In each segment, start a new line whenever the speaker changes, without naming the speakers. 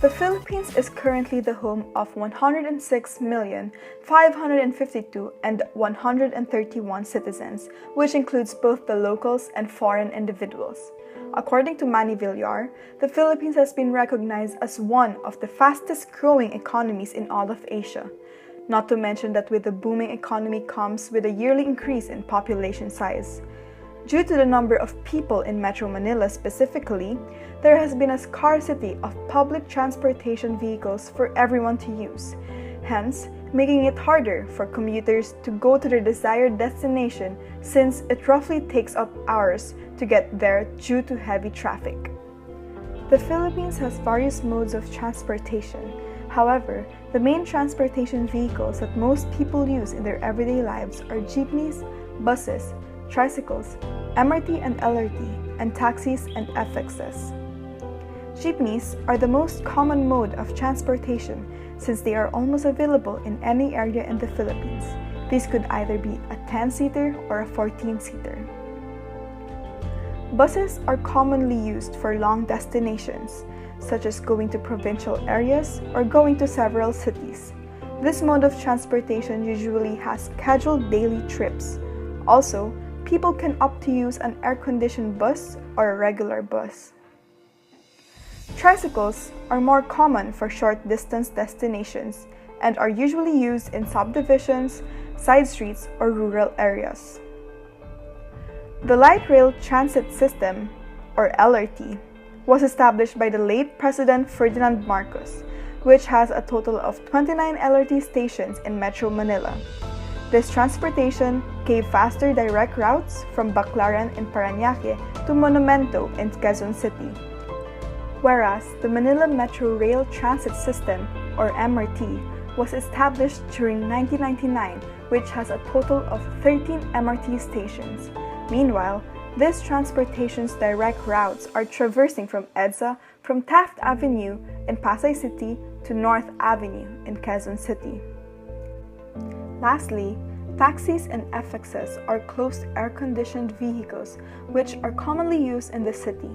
The Philippines is currently the home of 106,552,131 citizens, which includes both the locals and foreign individuals. According to Manny Villar, the Philippines has been recognized as one of the fastest growing economies in all of Asia. Not to mention that with the booming economy comes with a yearly increase in population size. Due to the number of people in Metro Manila specifically, there has been a scarcity of public transportation vehicles for everyone to use, hence making it harder for commuters to go to their desired destination since it roughly takes up hours to get there due to heavy traffic. The Philippines has various modes of transportation. However, the main transportation vehicles that most people use in their everyday lives are jeepneys, buses, tricycles, MRT and LRT, and taxis and FXs. Jeepneys are the most common mode of transportation since they are almost available in any area in the Philippines. These could either be a 10-seater or a 14-seater. Buses are commonly used for long destinations, such as going to provincial areas or going to several cities. This mode of transportation usually has scheduled daily trips. Also, people can opt to use an air-conditioned bus or a regular bus. Tricycles are more common for short-distance destinations and are usually used in subdivisions, side streets, or rural areas. The Light Rail Transit System, or LRT, was established by the late President Ferdinand Marcos, which has a total of 29 LRT stations in Metro Manila. This transportation gave faster direct routes from Baclaran in Parañaque to Monumento in Quezon City. Whereas the Manila Metro Rail Transit System, or MRT, was established during 1999, which has a total of 13 MRT stations. Meanwhile, this transportation's direct routes are traversing from EDSA from Taft Avenue in Pasay City to North Avenue in Quezon City. Lastly, taxis and FXs are closed air-conditioned vehicles which are commonly used in the city.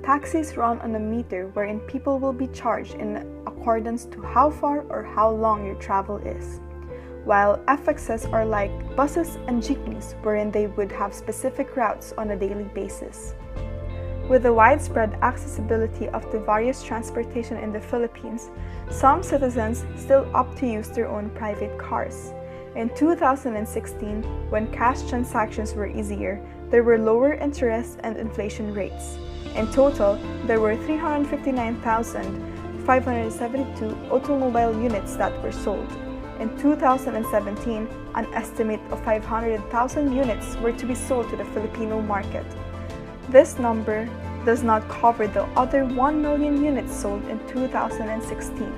Taxis run on a meter wherein people will be charged in accordance to how far or how long your travel is, while FXs are like buses and jeepneys wherein they would have specific routes on a daily basis. With the widespread accessibility of the various transportation in the Philippines, some citizens still opt to use their own private cars. In 2016, when cash transactions were easier, there were lower interest and inflation rates. In total, there were 359,572 automobile units that were sold. In 2017, an estimate of 500,000 units were to be sold to the Filipino market. This number does not cover the other 1 million units sold in 2016.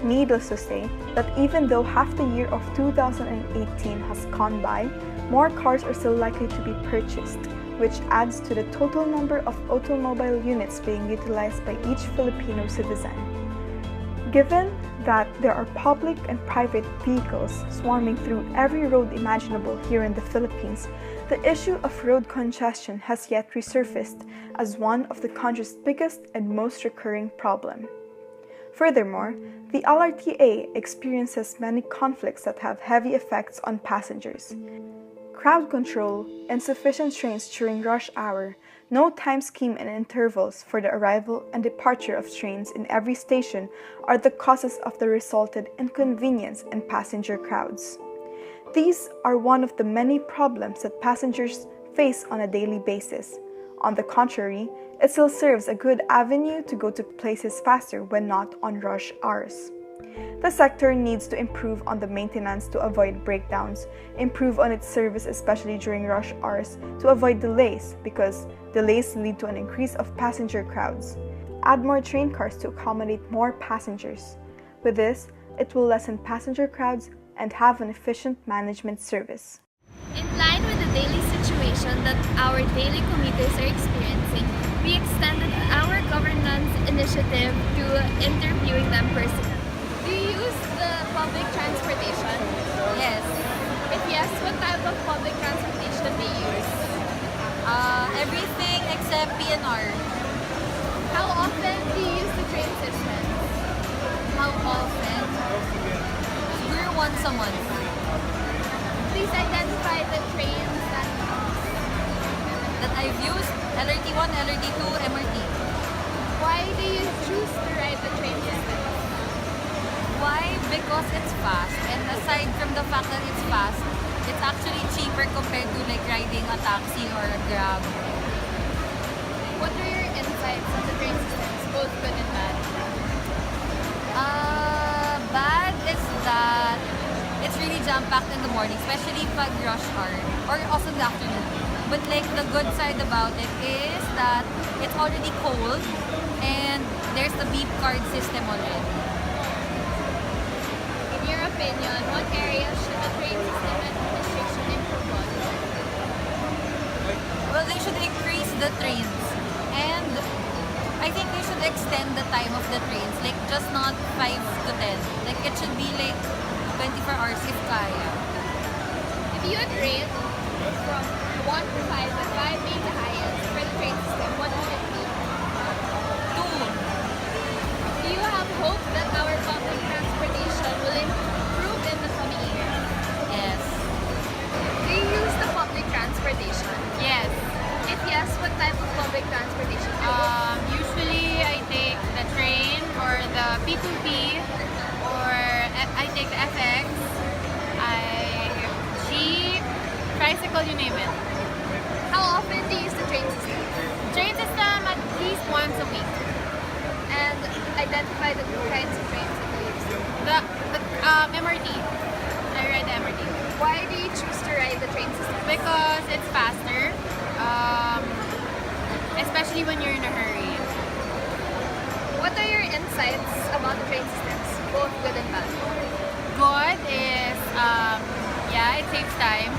Needless to say that even though half the year of 2018 has gone by, more cars are still likely to be purchased, which adds to the total number of automobile units being utilized by each Filipino citizen. Given that there are public and private vehicles swarming through every road imaginable here in the Philippines, the issue of road congestion has yet resurfaced as one of the country's biggest and most recurring problems. Furthermore, the LRTA experiences many conflicts that have heavy effects on passengers. Crowd control, insufficient trains during rush hour, no time scheme and intervals for the arrival and departure of trains in every station are the causes of the resulted inconvenience in passenger crowds. These are one of the many problems that passengers face on a daily basis. On the contrary, it still serves a good avenue to go to places faster when not on rush hours. The sector needs to improve on the maintenance to avoid breakdowns, improve on its service especially during rush hours to avoid delays because delays lead to an increase of passenger crowds, add more train cars to accommodate more passengers. With this, it will lessen passenger crowds and have an efficient management service.
In line with the daily situation that our daily commuters are experiencing, we extended our governance initiative to interviewing them personally. Do you use the public transportation?
Yes.
If yes, what type of public transportation do you use?
Everything except PNR.
How often do you use the train system? How often?
We're once a month.
Please identify the trains
That I've used LRT1, LRT2, MRT.
Why do you choose to ride the train system?
Why? Because it's fast. And aside from the fact that it's fast, it's actually cheaper compared to like riding a taxi or a Grab.
What are your insights on the train systems, both good and bad?
Bad is that it's really jam-packed in the morning, especially pag rush hour or also in the afternoon. But like the good side about it is that it's already cold and there's the beep card system already.
In your opinion, what areas should the train system administration improve on?
Well, they should increase the trains and I think they should extend the time of the trains, like just not 5 to 10. Like it should be like 24 hours if kaya.
If you would rate from 1 to 5, with 5 being the highest for the train system, what would it be?
2.
Do you have hope that our public transportation will improve in the coming years?
Yes.
Do you use the public transportation?
Yes.
If yes, what type of public transportation?
Usually I take the train or the P2P or I take the FX, Jeep, tricycle, you name it.
How often do you use the train system?
Train system at least once a week.
And identify the kinds of trains that you use.
The MRT. I ride the MRT.
Why do you choose to ride the train system?
Because it's faster, especially when you're in a hurry.
What are your insights about the train systems, both good and bad?
Good is, yeah, it saves time.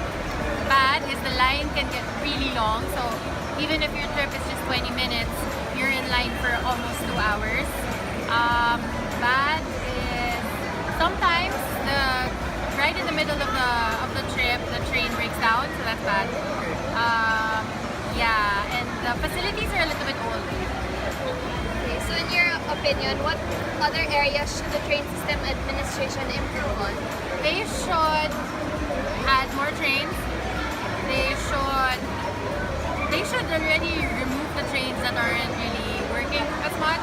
Bad is the line can get really long, so even if your trip is just 20 minutes, you're in line for almost 2 hours. Bad is sometimes right in the middle of the trip, the train breaks down, so that's bad. Yeah, and the facilities are a little bit old.
Okay, so in your opinion, what other areas should the train system administration improve on?
They should add more trains. They should already remove the trains that aren't really working as much.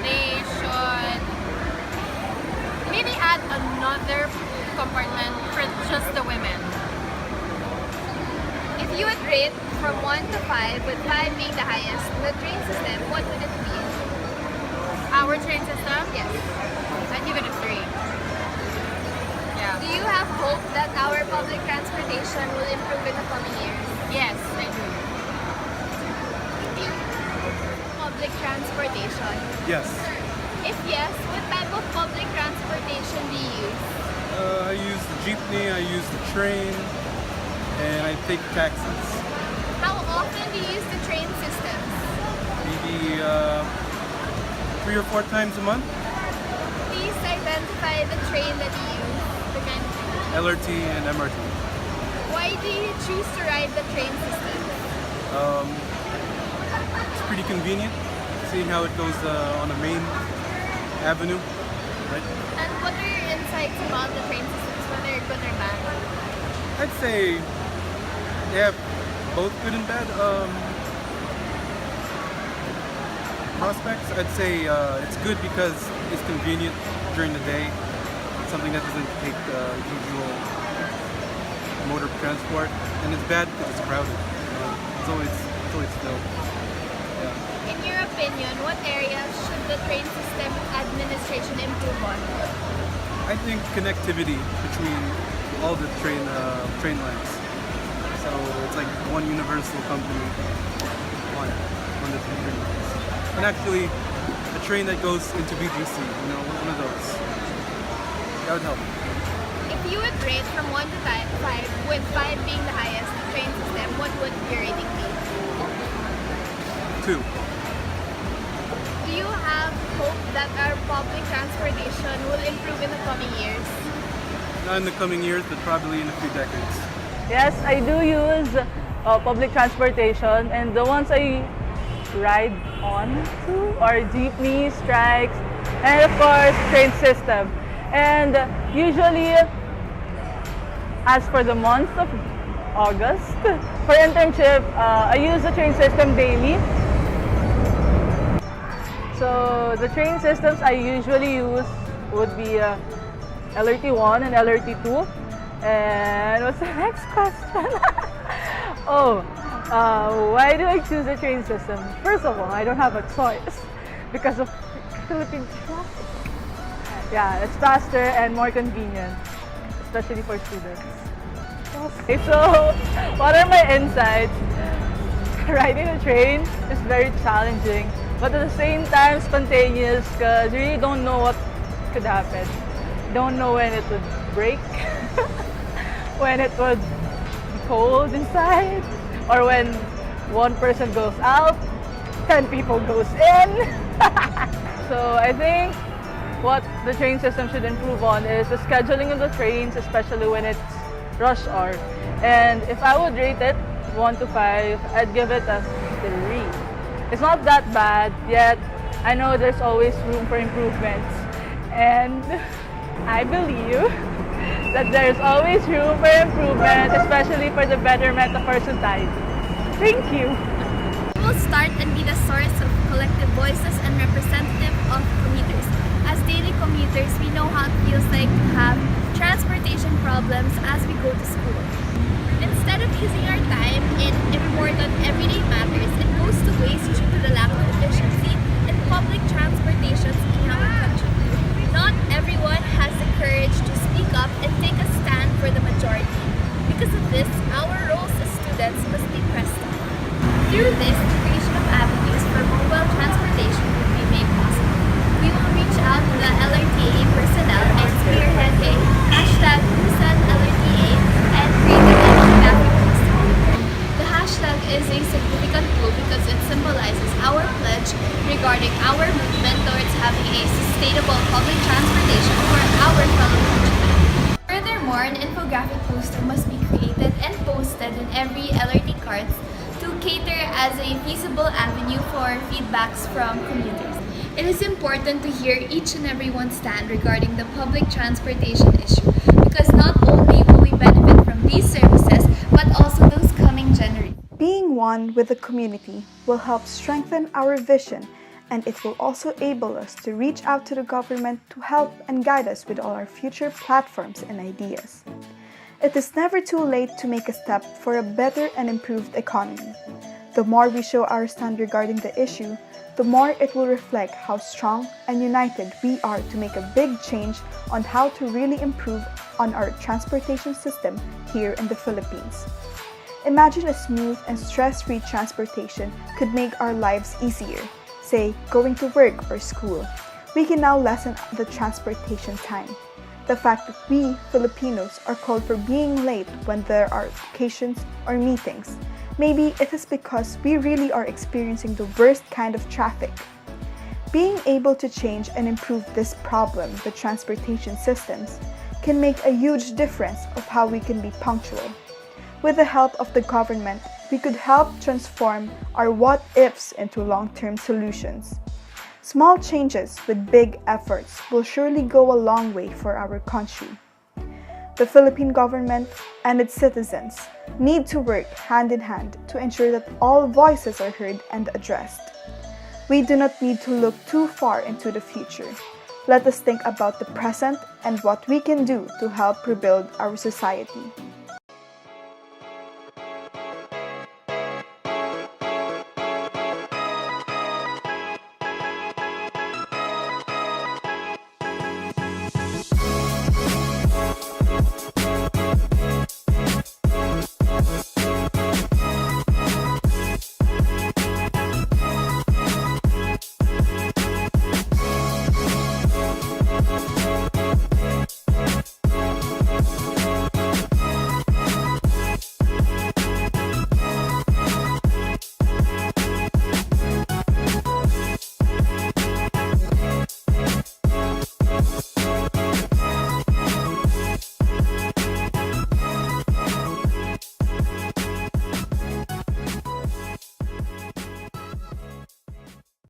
They should maybe add another compartment for just the women.
If you would rate from 1 to 5, with 5 being the highest, the train system, what would it be?
Our train system?
Yes.
I'd give it a 3. Yeah.
Do you have hope that our public transportation will improve in the coming years?
Yes, I do.
Public transportation.
Yes.
If yes, what type of public transportation do you use?
I use the jeepney, I use the train, and I take taxis.
How often do you use the train systems?
Maybe 3 or 4 times a month.
Please identify the train that you use. The kind of train.
LRT and MRT.
Why do you choose to ride the train system?
It's pretty convenient, seeing how it goes on the main avenue, right?
And what are your insights about the train systems, whether good or bad?
I'd say they have both good and bad prospects. I'd say it's good because it's convenient during the day, something that doesn't take usual mode of transport, and it's bad because it's crowded. It's always filled. Yeah.
In your opinion, what areas should the train system administration improve on?
I think connectivity between all the train lines. So it's like one universal company on the train lines. And actually, a train that goes into BGC, one of those. That would help.
If you would rate from 1 to 5, with 5 being the highest train system, what would your rating be?
2.
Do you have hope that our public transportation will improve in the coming years?
Not in the coming years, but probably in a few decades.
Yes, I do use public transportation, and the ones I ride on to, or jeepney strikes, and of course train system. And usually, as for the month of August, for internship, I use the train system daily. So the train systems I usually use would be LRT1 and LRT2. And what's the next question? Why do I choose the train system? First of all, I don't have a choice because of Philippine traffic. Yeah, it's faster and more convenient, especially for students. Okay, so what are my insights? Riding a train is very challenging, but at the same time spontaneous because you really don't know what could happen. You don't know when it would break, when it would be cold inside, or when one person goes out, 10 people goes in. So I think what the train system should improve on is the scheduling of the trains, especially when it's rush hour. And if I would rate it 1 to 5, I'd give it a 3. It's not that bad, yet I know there's always room for improvements. And I believe that there's always room for improvement, especially for the betterment of our society. Thank you.
We will start and be the source of collective voices and representative of commuters. As daily commuters, we know how it feels like to have transportation problems as we go to school. Instead of using our time in important everyday matters, it goes to waste due to the lack of efficiency in public transportations in our country. Not everyone has the courage to speak up and take a stand for the majority. Because of this, our roles as students must be pressed on. Through this, the creation of avenues for mobile transportation will be made possible. We will reach out to the LRTA personnel and spearhead a #USANLRTA and create an infographic poster. The hashtag is a significant tool because it symbolizes our pledge regarding our movement towards having a sustainable public transportation for our fellow countrymen. Furthermore, an infographic poster must be created and posted in every LRT cards to cater as a feasible avenue for feedbacks from commuters. It is important to hear each and everyone's stand regarding the public transportation issue because not only will we benefit from these services, but also those coming generations.
Being one with the community will help strengthen our vision, and it will also enable us to reach out to the government to help and guide us with all our future platforms and ideas. It is never too late to make a step for a better and improved economy. The more we show our stand regarding the issue, the more it will reflect how strong and united we are to make a big change on how to really improve on our transportation system here in the Philippines. Imagine a smooth and stress-free transportation could make our lives easier, say going to work or school. We can now lessen the transportation time. The fact that we, Filipinos, are called for being late when there are occasions or meetings. Maybe it is because we really are experiencing the worst kind of traffic. Being able to change and improve this problem, the transportation systems, can make a huge difference of how we can be punctual. With the help of the government, we could help transform our what-ifs into long-term solutions. Small changes with big efforts will surely go a long way for our country. The Philippine government and its citizens need to work hand in hand to ensure that all voices are heard and addressed. We do not need to look too far into the future. Let us think about the present and what we can do to help rebuild our society.